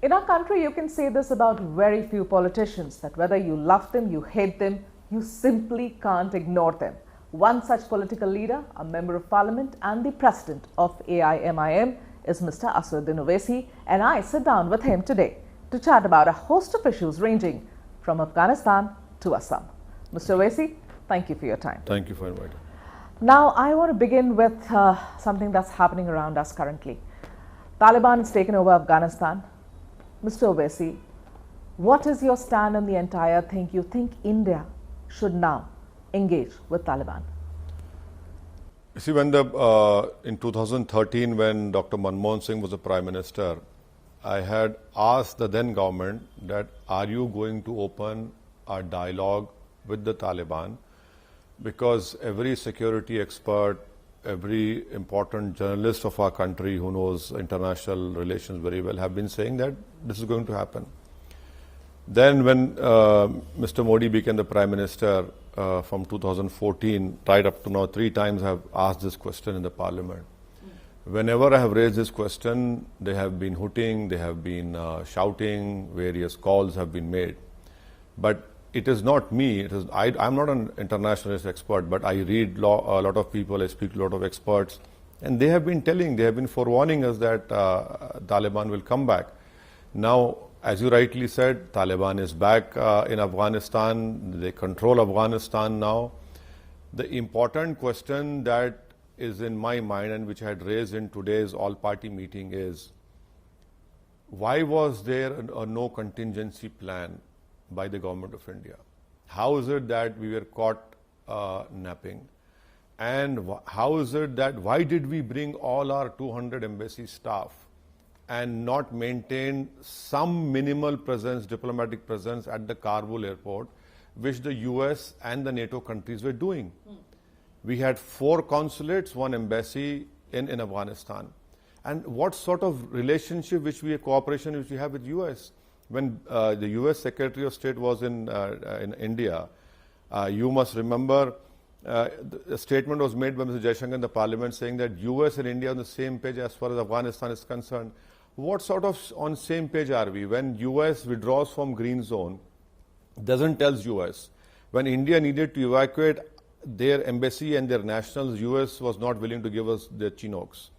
In our country, you can say this about very few politicians, that whether you love them, you hate them, you simply can't ignore them. One such political leader, a member of parliament and the president of AIMIM is Mr. Asaduddin Owaisi, and I sit down with him today to chat about a host of issues ranging from Afghanistan to Assam. Mr. Owaisi, thank you for your time. Thank you for inviting. Now, I want to begin with something that's happening around us currently. Taliban has taken over Afghanistan. Mr. Owaisi, what is your stand on the entire thing? You think India should now engage with Taliban? You see, when in 2013, when Dr. Manmohan Singh was the Prime Minister, I had asked the then government that, are you going to open a dialogue with the Taliban? Because every security expert, every important journalist of our country who knows international relations very well have been saying that this is going to happen. Then when Mr. Modi became the Prime Minister from 2014, right up to now 3 times I have asked this question in the Parliament. Whenever I have raised this question, they have been hooting, they have been shouting, various calls have been made. But it is not me. I'm not an internationalist expert, but I read a lot of people, I speak to a lot of experts, and they have been forewarning us that Taliban will come back. Now, as you rightly said, Taliban is back in Afghanistan. They control Afghanistan now. The important question that is in my mind and which I had raised in today's all-party meeting is, why was there a no contingency plan by the government of India? How is it that we were caught napping? And how is it that, why did we bring all our 200 embassy staff and not maintain some minimal presence, diplomatic presence at the Kabul airport, which the US and the NATO countries were doing? We had 4 consulates, 1 embassy in Afghanistan. And what sort of relationship, cooperation which we have with US? When the US Secretary of State was in India, you must remember a statement was made by Mr. Jaishankar in the Parliament saying that US and India are on the same page as far as Afghanistan is concerned. What sort of on same page are we? When US withdraws from Green Zone, doesn't tell US. When India needed to evacuate their embassy and their nationals, US was not willing to give us their Chinooks.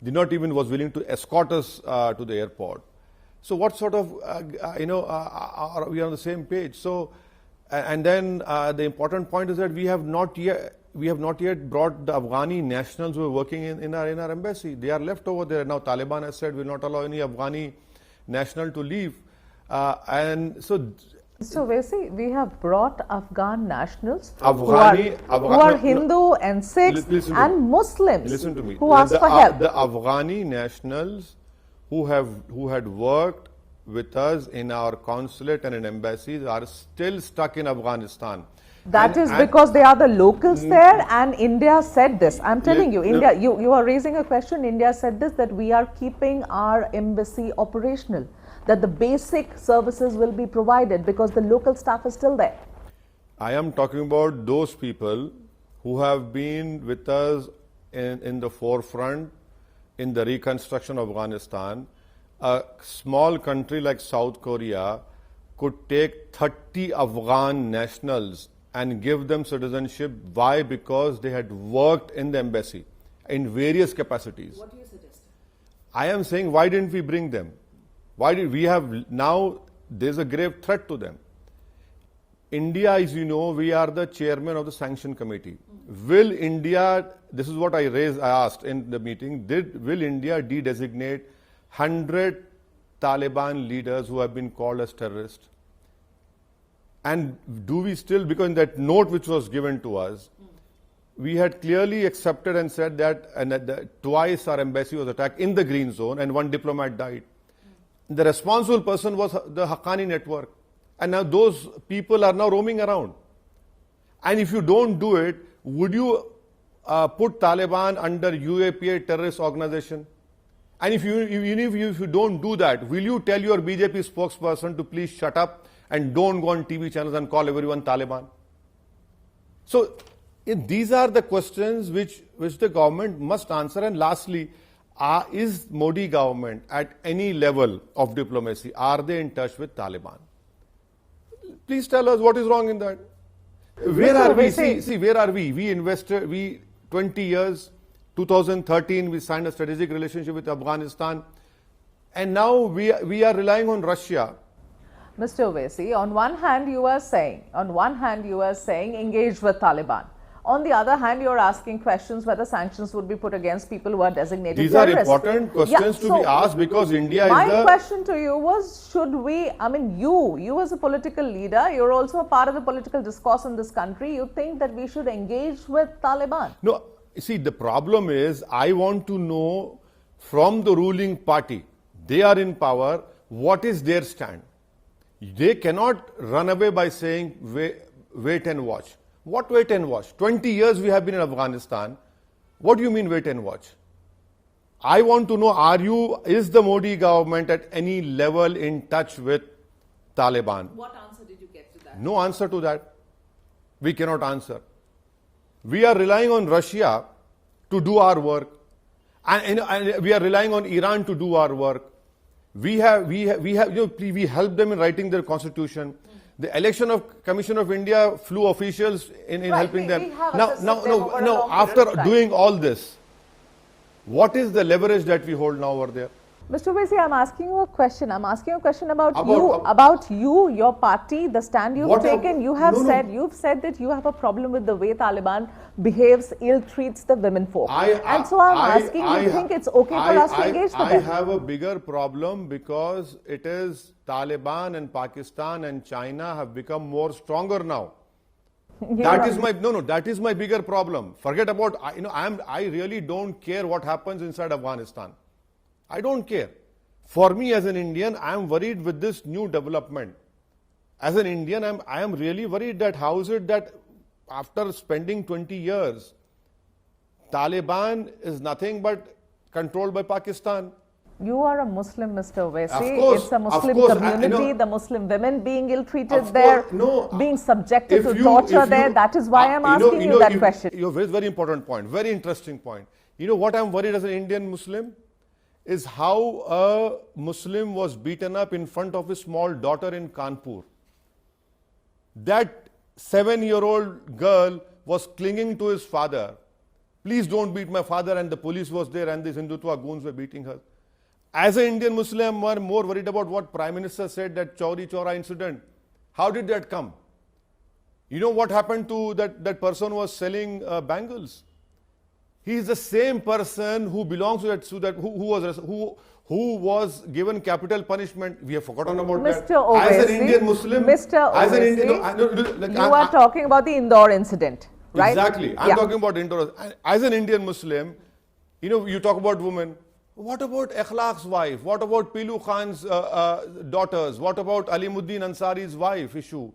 They not even was willing to escort us to the airport. So what sort of, are we on the same page? So, and then the important point is that we have not yet brought the Afghani nationals who are working in our embassy. They are left over there. Now Taliban has said will not allow any Afghani national to leave. And so, Mr. Owaisi, we have brought Afghan nationals who are Hindu and Sikhs and Muslims who ask for help. The Afghani nationals who had worked with us in our consulate and in embassies are still stuck in Afghanistan. That is because they are the locals there, and India said this. I'm telling you, India, you are raising a question. India said this, that we are keeping our embassy operational, that the basic services will be provided because the local staff is still there. I am talking about those people who have been with us in the forefront in the reconstruction of Afghanistan. A small country like South Korea could take 30 Afghan nationals and give them citizenship. Why? Because they had worked in the embassy in various capacities. What do you suggest? I am saying, why didn't we bring them? Why did we have, now there's a grave threat to them. India, as you know, we are the chairman of the sanction committee. Will India, this is what I asked in the meeting, will India de-designate 100 Taliban leaders who have been called as terrorists? And do we still, because in that note which was given to us, we had clearly accepted and said that twice our embassy was attacked in the Green Zone and 1 diplomat died. The responsible person was the Haqqani network. And now those people are now roaming around. And if you don't do it, would you put Taliban under UAPA terrorist organization? And if you don't do that, will you tell your BJP spokesperson to please shut up and don't go on TV channels and call everyone Taliban? So these are the questions which the government must answer. And lastly, is Modi government at any level of diplomacy, are they in touch with Taliban? Please tell us what is wrong in that. Where are we? See, where are we? We invested, 20 years, 2013, we signed a strategic relationship with Afghanistan. And now we are relying on Russia. Mr. Owaisi, on one hand you are saying engage with Taliban. On the other hand, you are asking questions whether sanctions would be put against people who are designated These terrorists. are important questions to be asked because India is the... My question to you was, should we, I mean, you as a political leader, you're also a part of the political discourse in this country. You think that we should engage with Taliban? No, see, the problem is, I want to know from the ruling party, they are in power, what is their stand? They cannot run away by saying, wait and watch. What wait and watch? 20 years we have been in Afghanistan. What do you mean wait and watch? I want to know, is the Modi government at any level in touch with Taliban? What answer did you get to that? No answer to that. We cannot answer. We are relying on Russia to do our work. And we are relying on Iran to do our work. We help them in writing their constitution. The Election Commission of India flew officials in helping them. Now, after doing all this, what is the leverage that we hold now over there? Mr. Owaisi, I'm asking you a question. I'm asking you a question about you, your party, the stand you've taken. You've said that you have a problem with the way Taliban behaves, ill-treats the women folk. I'm asking, you think it's okay for us to engage with them? I have a bigger problem because it is Taliban and Pakistan and China have become more stronger now. That is my bigger problem. Forget about, I really don't care what happens inside Afghanistan. I don't care. For me as an Indian, I am worried with this new development. As an Indian, I am really worried that how is it that after spending 20 years, Taliban is nothing but controlled by Pakistan. You are a Muslim, Mr. Owaisi. Of course, it's a Muslim community, the Muslim women being ill-treated there, being subjected to torture there. That is why I'm asking you that question. You have a very important point, very interesting point. You know what I'm worried as an Indian Muslim? Is how a Muslim was beaten up in front of his small daughter in Kanpur. That 7-year-old girl was clinging to his father. Please don't beat my father, and the police was there and these Hindutva goons were beating her. As an Indian Muslim, I'm more worried about what Prime Minister said, that Chauri Chaura incident. How did that come? You know what happened to that person who was selling bangles? He is the same person who belongs to that who was given capital punishment. We have forgotten about that. Mr. Owaisi, as an Indian Muslim, you are talking about the Indore incident, right? Exactly. I'm talking about Indore. As an Indian Muslim, you talk about women. What about Akhlaq's wife? What about Pilu Khan's daughters? What about Alimuddin Ansari's wife issue?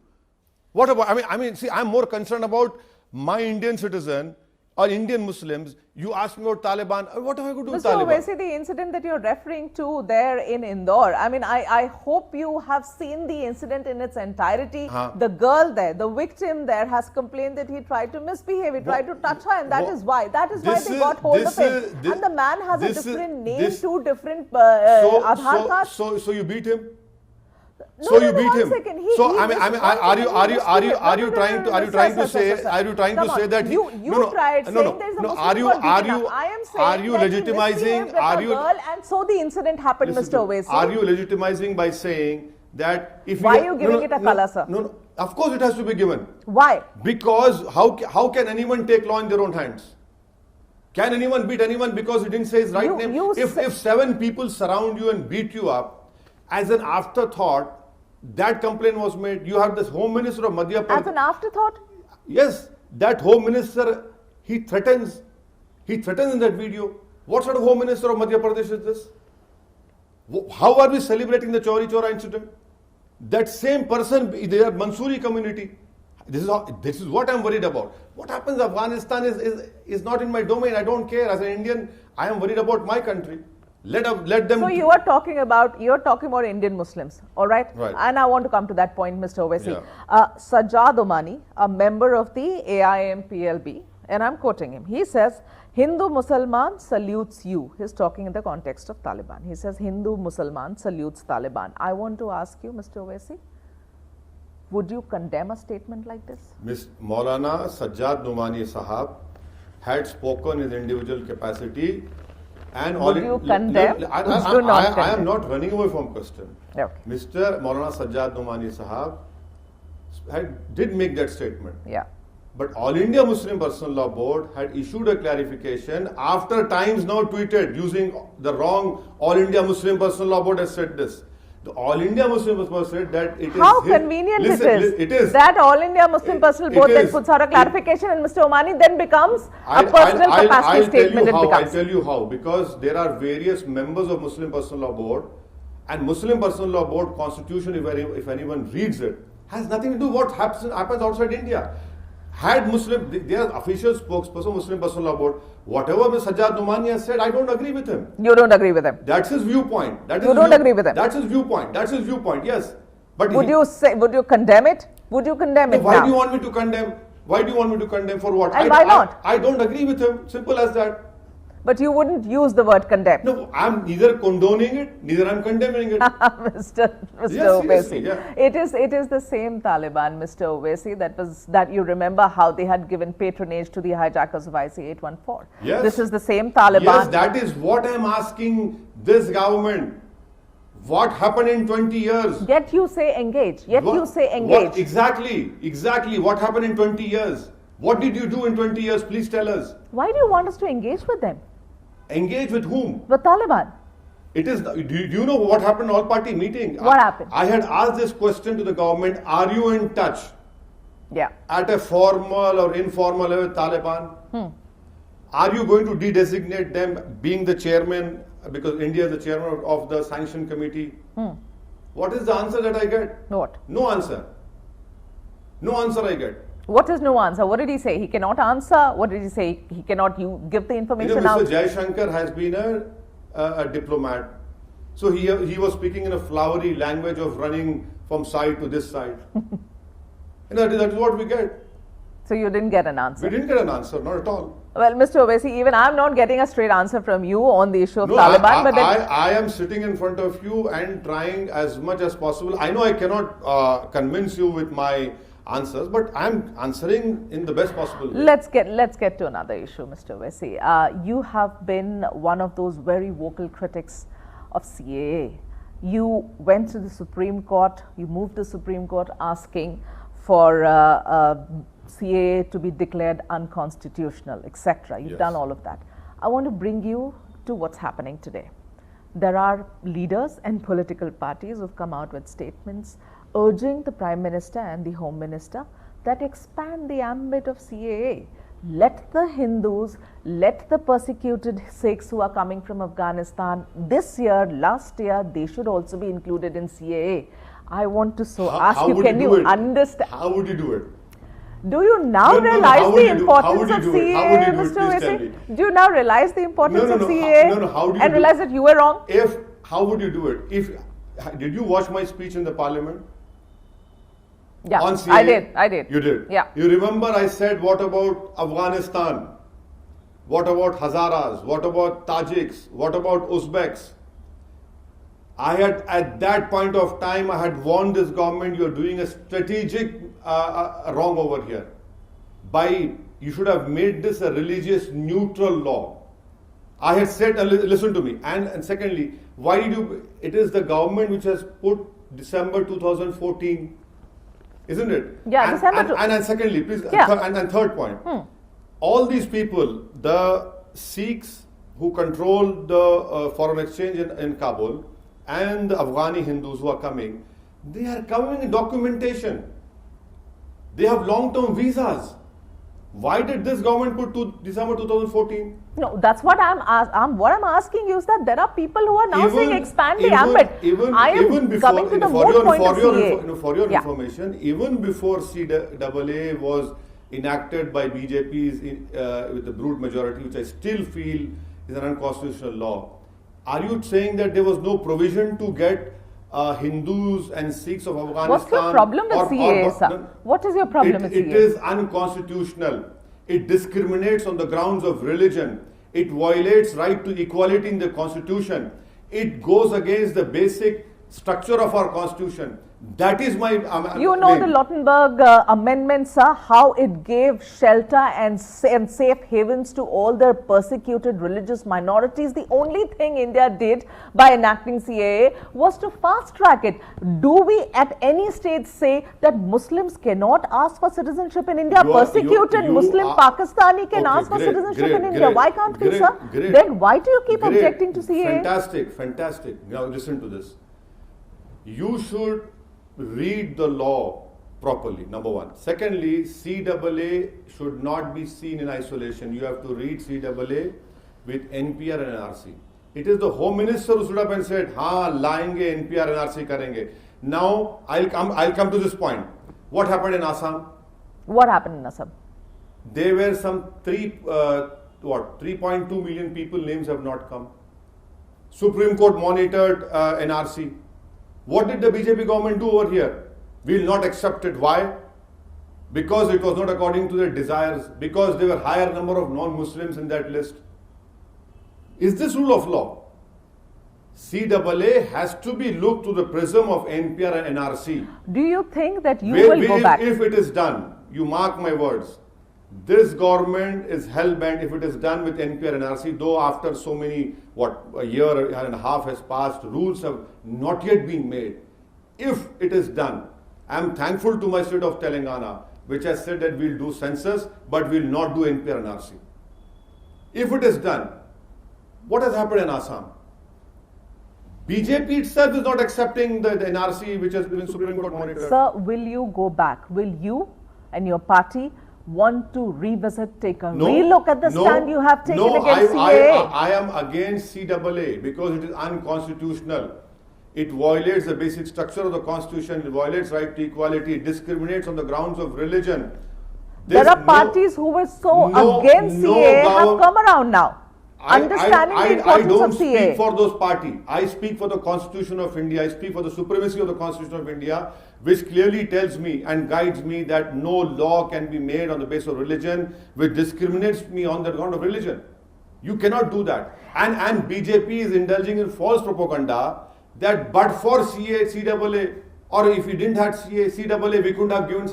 What about, see, I'm more concerned about my Indian citizen or Indian Muslims. You ask me about Taliban, what have I got to do with Taliban? Mr. Owaisi, the incident that you're referring to there in Indore, I hope you have seen the incident in its entirety. The girl there, the victim there has complained that he tried to misbehave, he tried to touch her, and that is why they got hold of him. And the man has a different name, two different Aadhaar cards. So you beat him? So you beat him. So are you trying to say that are you legitimizing? And so the incident happened, Mr. Owaisi. Are you legitimizing by saying that if why are you giving it a color, sir? No, of course it has to be given. Why? Because how can anyone take law in their own hands? Can anyone beat anyone because he didn't say his right name? If 7 people surround you and beat you up, as an afterthought, that complaint was made. You have this Home Minister of Madhya Pradesh. As an afterthought? Yes, that Home Minister, he threatens in that video. What sort of Home Minister of Madhya Pradesh is this? How are we celebrating the Chauri Chaura incident? That same person, they are Mansoori community. This is what I'm worried about. What happens in Afghanistan is not in my domain. I don't care. As an Indian, I am worried about my country. Let them. So you're talking about Indian Muslims, all right? Right. And I want to come to that point, Mr. Owaisi. Yeah. Sajjad Omani, a member of the AIM PLB, and I'm quoting him. He says Hindu Musalman salutes you. He's talking in the context of Taliban. He says Hindu Musalman salutes Taliban. I want to ask you, Mr. Owaisi, would you condemn a statement like this? Ms. Maulana Sajjad Numani Sahab had spoken in individual capacity and Would you condemn? I am not running away from question. Okay. Mr. Maulana Sajjad Numani Sahab did make that statement. Yeah. But All India Muslim Personal Law Board had issued a clarification after Times now tweeted using the wrong All India Muslim Personal Law Board has said this. The All India Muslim Personal Law said that it is How convenient it is that All India Muslim Personal Board then puts out a clarification and Mr. Omani then becomes a personal capacity statement. I'll tell you how. Because there are various members of Muslim Personal Law Board, and Muslim Personal Law Board constitution, if anyone reads it, has nothing to do with what happens outside India. Had Muslim, their official spokesperson, Muslim Personal Law Board, whatever Mr. Sajjad Numani has said, I don't agree with him. You don't agree with him? That's his viewpoint. You don't agree with him? That's his viewpoint. That's his viewpoint, yes. But would you condemn it? Would you condemn it? Why do you want me to condemn? Why do you want me to condemn for what? And why not? I don't agree with him. Simple as that. But you wouldn't use the word condemn. No, I'm neither condoning it, neither I'm condemning it. Mr. Yes, Owaisi. yeah. It is the same Taliban, Mr. Owaisi, that you remember how they had given patronage to the hijackers of IC-814. Yes. This is the same Taliban. Yes, that is what I'm asking this government. What happened in 20 years? Yet you say engage. You say engage. Exactly. What happened in 20 years? What did you do in 20 years? Please tell us. Why do you want us to engage with them? Engage with whom? With Taliban. It is. Do you know what happened in all-party meeting? What happened? I had asked this question to the government. Are you in touch? Yeah. At a formal or informal level with Taliban? Are you going to de-designate them being the chairman, because India is the chairman of the sanction committee? What is the answer that I get? What? No answer. No answer I get. What is no answer? What did he say? He cannot answer? What did he say? He cannot give the information out? Mr. Jaishankar has been a diplomat. So he was speaking in a flowery language of running from side to this side. That is what we get. So you didn't get an answer? We didn't get an answer, not at all. Well, Mr. Owaisi, even I'm not getting a straight answer from you on the issue of Taliban. I am sitting in front of you and trying as much as possible. I know I cannot convince you with my answers, but I'm answering in the best possible way. Let's get to another issue, Mr. Owaisi. You have been one of those very vocal critics of CAA. You went to the Supreme Court, you moved the Supreme Court asking for CAA to be declared unconstitutional, etc. You've done all of that. I want to bring you to what's happening today. There are leaders and political parties who've come out with statements urging the Prime Minister and the Home Minister that expand the ambit of CAA. Let the Hindus, let the persecuted Sikhs who are coming from Afghanistan this year, last year, they should also be included in CAA. I want to ask you, can you understand? How would you do it? Do you now realize the importance of CAA, Mr. Owaisi? Do you now realize the importance of CAA and realize that you were wrong? How would you do it? Did you watch my speech in the Parliament? Yeah, on CAA? I did. You did? Yeah. You remember I said, what about Afghanistan? What about Hazaras? What about Tajiks? What about Uzbeks? I had, at that point of time, I had warned this government, you're doing a strategic wrong over here. You should have made this a religious neutral law. I had said, listen to me. And secondly, why did you, it is the government which has put December 2014, isn't it? Yeah, December. And secondly, please, and third point, all these people, the Sikhs who control the foreign exchange in Kabul, and the Afghani Hindus who are coming, they are coming in documentation. They have long-term visas. Why did this government put to December 2014? No, that's what I'm asking you is that there are people who are now saying expand the ambit. I am coming to the moot point of CAA. For your information, even before CAA was enacted by BJP with the brute majority, which I still feel is an unconstitutional law, are you saying that there was no provision to get Hindus and Sikhs of Afghanistan? What's your problem with CAA, sir? What is your problem with CAA? It is unconstitutional. It discriminates on the grounds of religion. It violates right to equality in the constitution. It goes against the basic structure of our constitution. That is my... You know the Lautenberg amendments, how it gave shelter and safe havens to all the persecuted religious minorities. The only thing India did by enacting CAA was to fast track it. Do we at any stage say that Muslims cannot ask for citizenship in India? Persecuted Muslim Pakistani can ask for citizenship in India. Why can't we, sir? Then why do you keep objecting to CAA? Fantastic. Now listen to this. You should read the law properly, number one. Secondly, CAA should not be seen in isolation. You have to read CAA with NPR and NRC. It is the Home Minister who stood up and said, "Ha, लाएंगे NPR NRC करेंगे." Now I'll come to this point. What happened in Assam? What happened in Assam? There were some 3.2 million people. Names have not come. Supreme Court monitored NRC. What did the BJP government do over here? We will not accept it. Why? Because it was not according to their desires, because there were higher number of non-Muslims in that list. Is this rule of law? CAA has to be looked through the prism of NPR and NRC. Do you think that you will go back? If it is done, you mark my words, this government is hell-bent if it is done with NPR and NRC, though after so many, a year and a half has passed, rules have not yet been made. If it is done, I am thankful to my state of Telangana, which has said that we will do census, but we will not do NPR and NRC. If it is done, what has happened in Assam? BJP itself is not accepting the NRC, which has been Supreme Court monitored. Sir, will you go back? Will you and your party want to revisit, take a relook at the stand you have taken against CAA? I am against CAA because it is unconstitutional. It violates the basic structure of the constitution. It violates right to equality. It discriminates on the grounds of religion. There are parties who were so against CAA have come around now. Understanding the importance of CAA. I don't speak for those parties. I speak for the Constitution of India. I speak for the supremacy of the Constitution of India, which clearly tells me and guides me that no law can be made on the basis of religion which discriminates me on the ground of religion. You cannot do that. And BJP is indulging in false propaganda that but for CAA, or if we didn't have CAA, we couldn't have given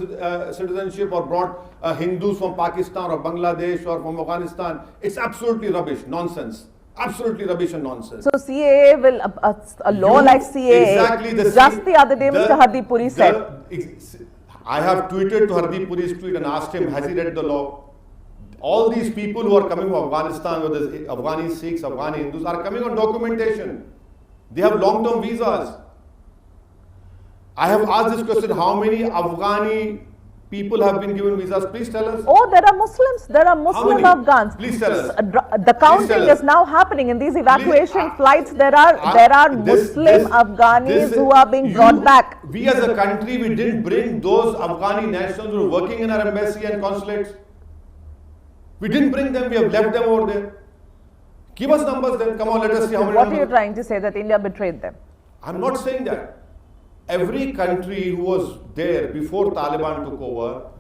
citizenship or brought Hindus from Pakistan or Bangladesh or from Afghanistan. It's absolutely rubbish, nonsense. Absolutely rubbish and nonsense. So CAA will, a law like CAA, exactly just the other day Mr. Hardeep Puri said. I have tweeted to Hardeep Puri's tweet and asked him, has he read the law? All these people who are coming from Afghanistan, whether it's Afghani Sikhs, Afghani Hindus, are coming on documentation. They have long-term visas. I have asked this question, how many Afghani people have been given visas? Please tell us. Oh, there are Muslims. There are Muslim Afghans. Please tell us. The counting is now happening in these evacuation flights. There are Muslim Afghanis who are being brought back. We as a country, we didn't bring those Afghani nationals who are working in our embassy and consulates. We didn't bring them. We have left them over there. Give us numbers then. Come on, let us see how many. What are you trying to say, that India betrayed them? I'm not saying that. Every country who was there before Taliban took over,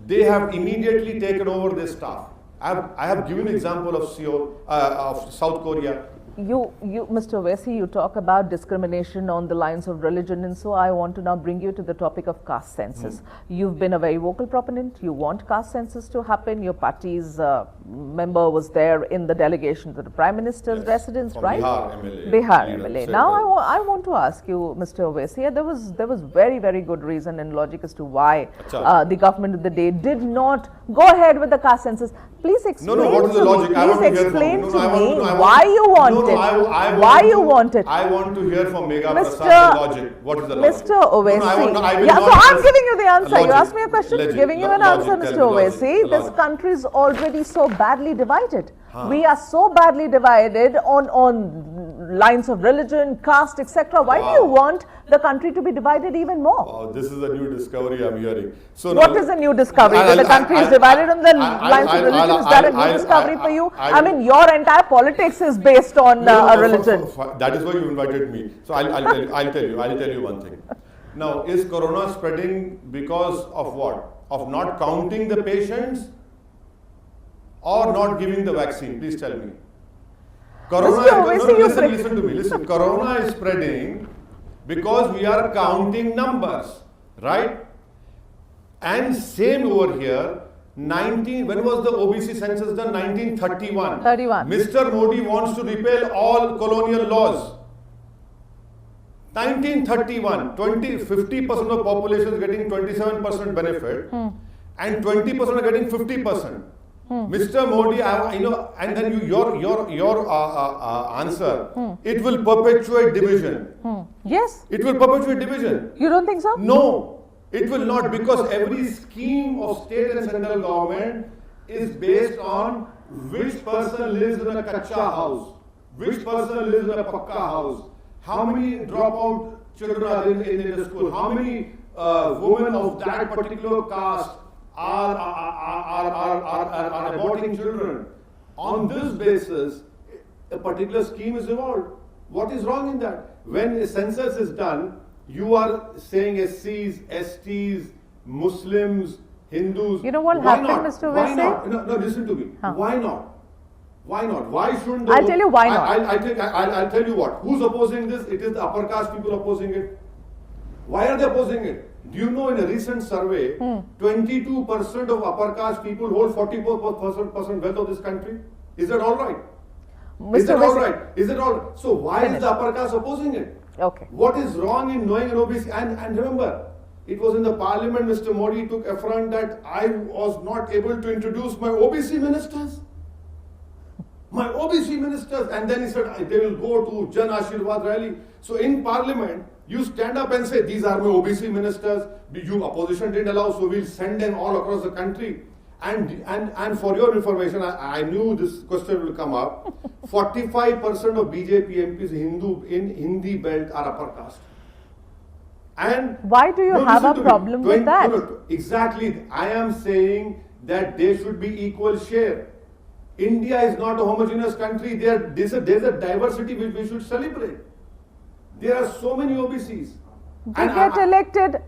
they have immediately taken over their staff. I have given example of Seoul, of South Korea. You, Mr. Owaisi, you talk about discrimination on the lines of religion, and so I want to now bring you to the topic of caste census. You've been a very vocal proponent. You want caste census to happen. Your party's member was there in the delegation to the Prime Minister's residence, right? Bihar MLA. Bihar MLA. Now I want to ask you, Mr. Owaisi, there was very, very good reason and logic as to why the government of the day did not go ahead with the caste census. Please explain what is the logic? Please explain to me why you want it. Why you want it? I want to hear from Megha Prasad the logic. What is the logic? Mr. Owaisi. So I'm giving you the answer. You asked me a question, giving you an answer, Mr. Owaisi. This country is already so badly divided. We are so badly divided on lines of religion, caste, etc. Why do you want the country to be divided even more? This is a new discovery I'm hearing. So what is a new discovery? That the country is divided on the lines of religion? Is that a new discovery for you? I mean, your entire politics is based on a religion. That is why you invited me. So I'll tell you one thing. Now, is corona spreading because of what? Of not counting the patients? or not giving the vaccine? Please tell me. Corona, Mr. Owaisi, listen to me. Listen, Corona is spreading because we are counting numbers, right? And same over here. When was the OBC census done? 1931. 31. Mr. Modi wants to repeal all colonial laws. 1931, 50% of population is getting 27% benefit, and 20% are getting 50%. Mr. Modi, and then your answer, it will perpetuate division. Yes. It will perpetuate division. You don't think so? No, it will not, because every scheme of state and central government is based on which person lives in a kacha house, which person lives in a pakka house, how many dropout children are in the school, how many women of that particular caste are aborting children. On this basis, a particular scheme is evolved. What is wrong in that? When a census is done, you are saying SCs, STs, Muslims, Hindus. You know what Why happened, not? Mr. Why Owaisi? not? No, listen to me. Why not? Why not? Why shouldn't I'll tell you why not. I'll tell you what. Who's opposing this? It is the upper caste people opposing it. Why are they opposing it? Do you know in a recent survey, 22% of upper caste people hold 44% wealth of this country? Is that all right? Is that all right? Is it all right? So why is the upper caste opposing it? Okay. What is wrong in knowing an OBC? And remember, it was in the parliament Mr. Modi took affront that I was not able to introduce my OBC ministers. My OBC ministers. And then he said they will go to Jan Ashirwad rally. So in parliament, you stand up and say, these are my OBC ministers. You opposition didn't allow, so we'll send them all across the country. And for your information, I knew this question will come up. 45% of BJP MPs in Hindi belt are upper caste. And why do you have a problem with that? Exactly. I am saying that there should be equal share. India is not a homogeneous country. There's a diversity which we should celebrate. There are so many OBCs. They get elected.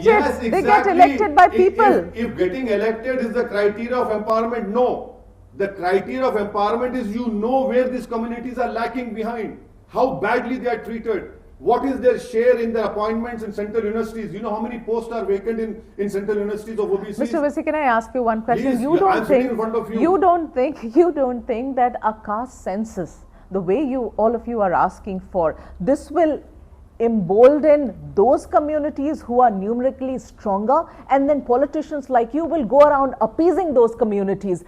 Yes, exactly. They get elected by people. If getting elected is the criteria of empowerment, no. The criteria of empowerment is you know where these communities are lacking behind, how badly they are treated, what is their share in their appointments in central universities. You know how many posts are vacant in central universities of OBCs? Mr. Owaisi, can I ask you one question? Please, You don't think that a caste census, the way all of you are asking for, this will embolden those communities who are numerically stronger, and then politicians like you will go around appeasing those communities.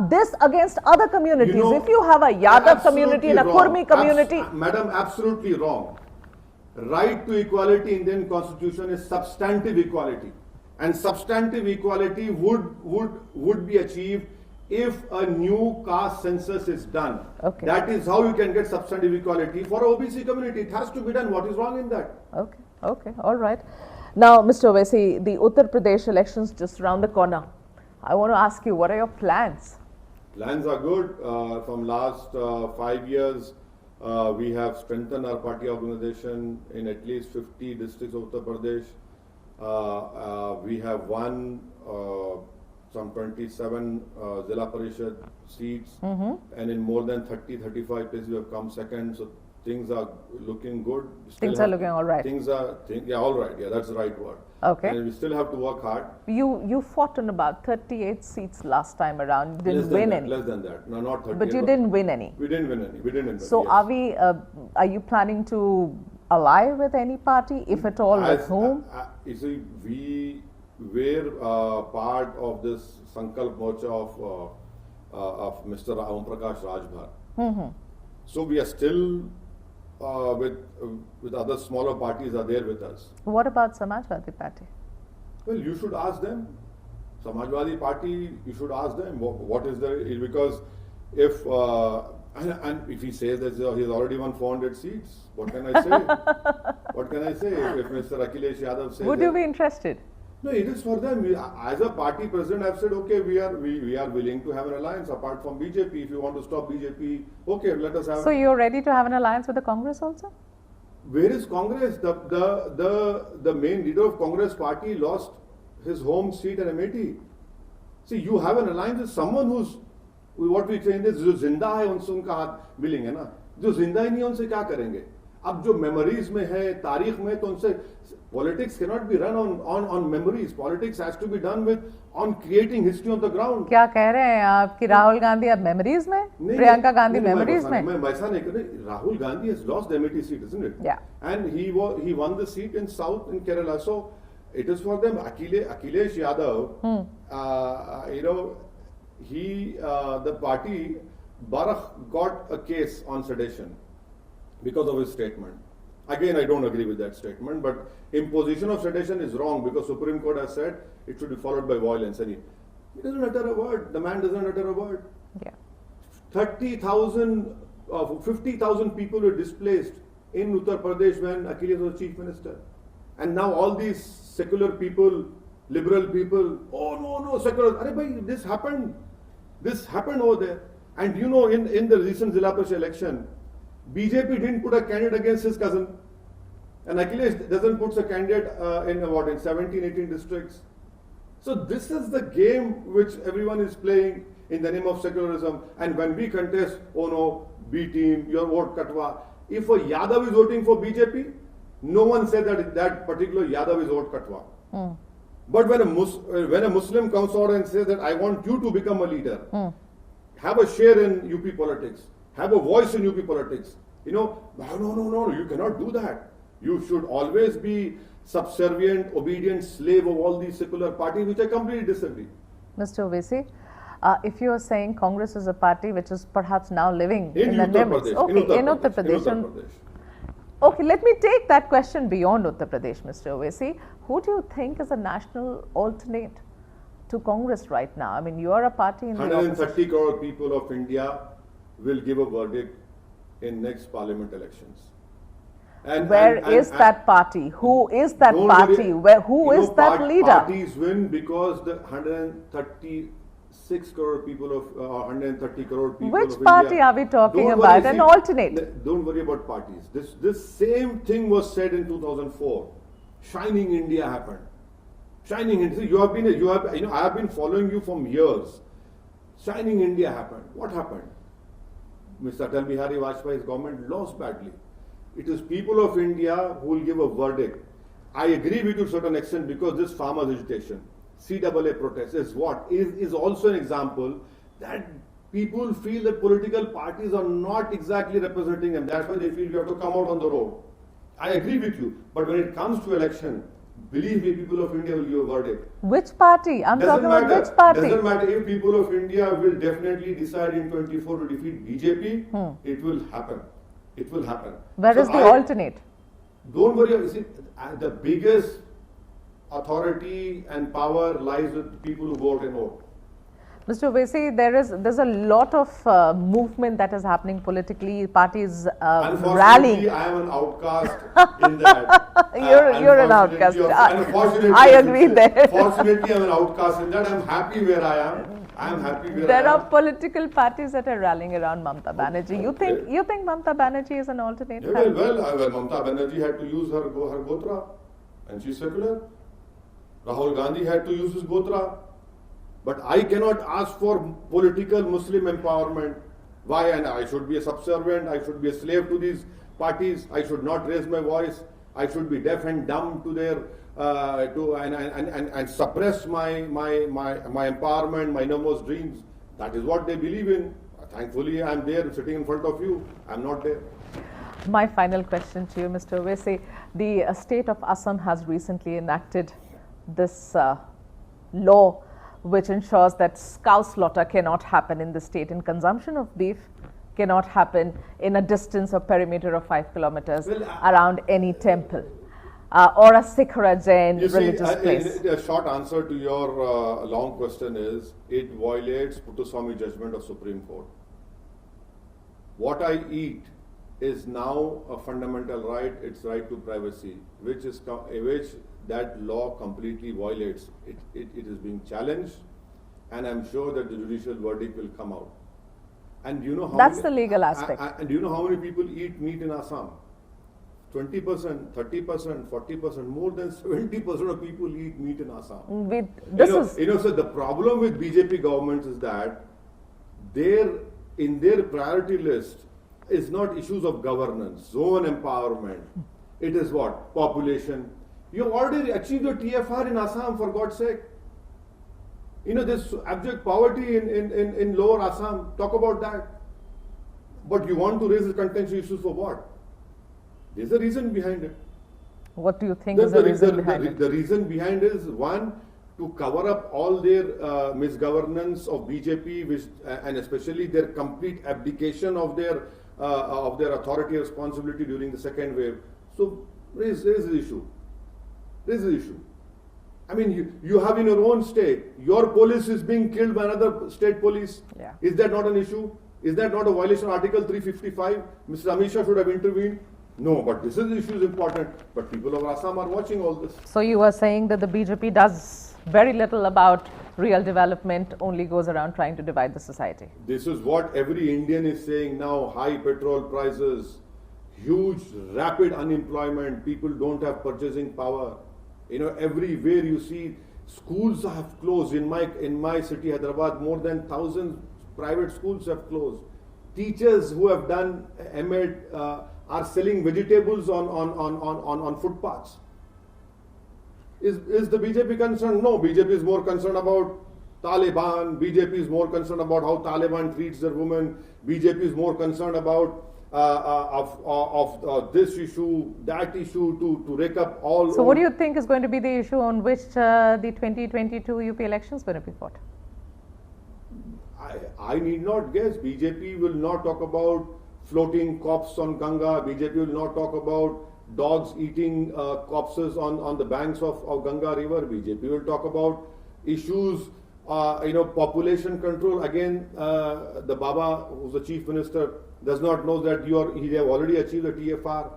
This against other communities. If you have a Yadav community and a Kurmi community. Madam, absolutely wrong. Right to equality in Indian Constitution is substantive equality. And substantive equality would be achieved if a new caste census is done. Okay. That is how you can get substantive equality for OBC community. It has to be done. What is wrong in that? Okay, all right. Now, Mr. Owaisi, the Uttar Pradesh elections just around the corner. I want to ask you, what are your plans? Plans are good. From last 5 years, we have strengthened our party organization in at least 50 districts of Uttar Pradesh. We have won some 27 Zilla Parishad seats, and in more than 30-35 places we have come second. So things are looking good. Things are looking all right. All right. Yeah, that's the right word. Okay. And we still have to work hard. You fought on about 38 seats last time around. You didn't win any. Less than that. No, not 38. But you didn't win any. We didn't win any. We didn't win. So yes. are you planning to ally with any party, if at all, with whom? You see, we were part of this Sankalp Morcha of Mr. Om Prakash Rajbhar. So we are still with other smaller parties are there with us. What about Samajwadi Party? Well, you should ask them. Samajwadi Party, you should ask them what is there, because if and if he says that he's already won 400 seats, what can I say? What can I say if Mr. Akhilesh Yadav says? Would you be interested? No, it is for them. As a party president, I've said, okay, we are willing to have an alliance apart from BJP. If you want to stop BJP, okay, let us have. So you're ready to have an alliance with the Congress also? Where is Congress? The main leader of Congress party lost his home seat in Amethi. See, you have an alliance with someone what we saying is जो जिंदा है उनसे उनका हाथ मिलेंगे ना, जो जिंदा ही नहीं है उनसे क्या करेंगे? अब जो मेमोरीज में है, तारीख में, तो उनसे politics cannot be run on memories. Politics has to be done on creating history on the ground. क्या कह रहे हैं आप कि राहुल गांधी अब मेमोरीज में, प्रियंका गांधी मेमोरीज में? मैं वैसा नहीं कर रही. Rahul Gandhi has lost the Amethi seat, isn't it? Yeah. And he won the seat in South in Kerala. So it is for them. Akhilesh Yadav, the party, Barak got a case on sedition because of his statement. Again, I don't agree with that statement, but imposition of sedition is wrong because Supreme Court has said it should be followed by violence. And he doesn't utter a word. The man doesn't utter a word. Yeah. 30,000, 50,000 people were displaced in Uttar Pradesh when Akhilesh was chief minister. And now all these secular people, liberal people, oh no, secular, Arey bhai, this happened over there. And you know, in the recent Zilla Parishad election, BJP didn't put a candidate against his cousin. And Akhilesh doesn't put a candidate in 17, 18 districts. So this is the game which everyone is playing in the name of secularism. And when we contest, oh no, B team, your vote katwa. If a Yadav is voting for BJP, no one said that particular Yadav is vote katwa. But when a Muslim comes out and says that I want you to become a leader, have a share in UP politics, have a voice in UP politics, no, you cannot do that. You should always be subservient, obedient slave of all these secular parties, which I completely disagree. Mr. Owaisi, if you are saying Congress is a party which is perhaps now living in the Uttar limits, Pradesh, in Uttar Pradesh. Okay, let me take that question beyond Uttar Pradesh, Mr. Owaisi. Who do you think is a national alternate to Congress right now? I mean, you are a party in the 130 crore people of India will give a verdict in next parliament elections. And where is that party? Who is that party? Who is that leader? Parties win because the 136 crore people of 130 crore people Which of party India. are we talking about? An alternate. Don't worry about parties. This same thing was said in 2004. Shining India happened. Shining India. I have been following you from years. Shining India happened. What happened? Mr. Atal Bihari Vajpayee's government lost badly. It is people of India who will give a verdict. I agree with you to a certain extent because this farmers' agitation, CAA protest is also an example that people feel that political parties are not exactly representing them. That's why they feel you have to come out on the road. I agree with you. But when it comes to election, believe me, people of India will give a verdict. Which party? I'm talking about which party? Doesn't matter if people of India will definitely decide in 24 to defeat BJP, it will happen. It will happen. Where is the alternate? Don't worry. You see, the biggest authority and power lies with people who vote and vote. Mr. Owaisi, there's a lot of movement that is happening politically. Parties rallying. Unfortunately, I am an outcast in that. You're an outcast. I agree there. Fortunately, I'm an outcast in that. I'm happy where I am. I'm happy where I am. There are political parties that are rallying around Mamata Banerjee. You think Mamata Banerjee is an alternate? Yeah, well, Mamata Banerjee had to use her Gotra, and she's secular. Rahul Gandhi had to use his Gotra. But I cannot ask for political Muslim empowerment. Why? And I should be a subservient. I should be a slave to these parties. I should not raise my voice. I should be deaf and dumb to their and suppress my empowerment, my innermost dreams. That is what they believe in. Thankfully, I'm there, sitting in front of you. I'm not there. My final question to you, Mr. Owaisi. The state of Assam has recently enacted this law which ensures that cow slaughter cannot happen in the state and consumption of beef cannot happen in a distance or perimeter of 5 kilometers around any temple or a Sikh or a Jain religious place. A short answer to your long question is, it violates Puttaswamy judgment of Supreme Court. What I eat is now a fundamental right, it's right to privacy, which that law completely violates. It is being challenged, and I'm sure that the judicial verdict will come out. And you know how that's the legal aspect. And do you know how many people eat meat in Assam? 20%, 30%, 40%, more than 70% of people eat meat in Assam. So the problem with BJP governments is that in their priority list is not issues of governance, zone empowerment. It is what? Population. You have already achieved your TFR in Assam, for God's sake. You know, there's abject poverty in lower Assam. Talk about that. But you want to raise the contentious issues for what? There's a reason behind it. What do you think is the reason behind it? The reason behind is, one, to cover up all their misgovernance of BJP, which, and especially their complete abdication of their authority responsibility during the second wave. So raise the issue. Raise the issue. I mean, you have in your own state, your police is being killed by another state police. Yeah. Is that not an issue? Is that not a violation of Article 355? Mr. Amit Shah should have intervened. No, but this issue is important. But people of Assam are watching all this. So you are saying that the BJP does very little about real development, only goes around trying to divide the society. This is what every Indian is saying now. High petrol prices, huge, rapid unemployment, people don't have purchasing power. You know, everywhere you see schools have closed. In my city, Hyderabad, more than 1,000 private schools have closed. Teachers who have done M.Ed are selling vegetables on footpaths. Is the BJP concerned? No, BJP is more concerned about Taliban. BJP is more concerned about how Taliban treats their women. BJP is more concerned about this issue, that issue, to rake up all. So what do you think is going to be the issue on which the 2022 UP election is going to be fought? I need not guess. BJP will not talk about floating corpses on Ganga. BJP will not talk about dogs eating corpses on the banks of Ganga river. BJP will talk about issues, population control. Again, the Baba, who's the chief minister, does not know that he have already achieved the TFR.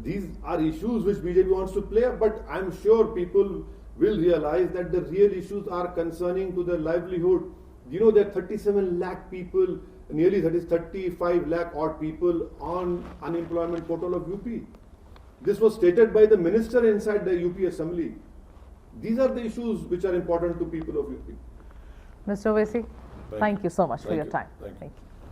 These are issues which BJP wants to play, but I'm sure people will realize that the real issues are concerning to their livelihood. You know, there are 37 lakh people, nearly 35 lakh odd people on unemployment portal of UP. This was stated by the minister inside the UP assembly. These are the issues which are important to people of UP. Mr. Owaisi, thank you so much for your time. Thank you.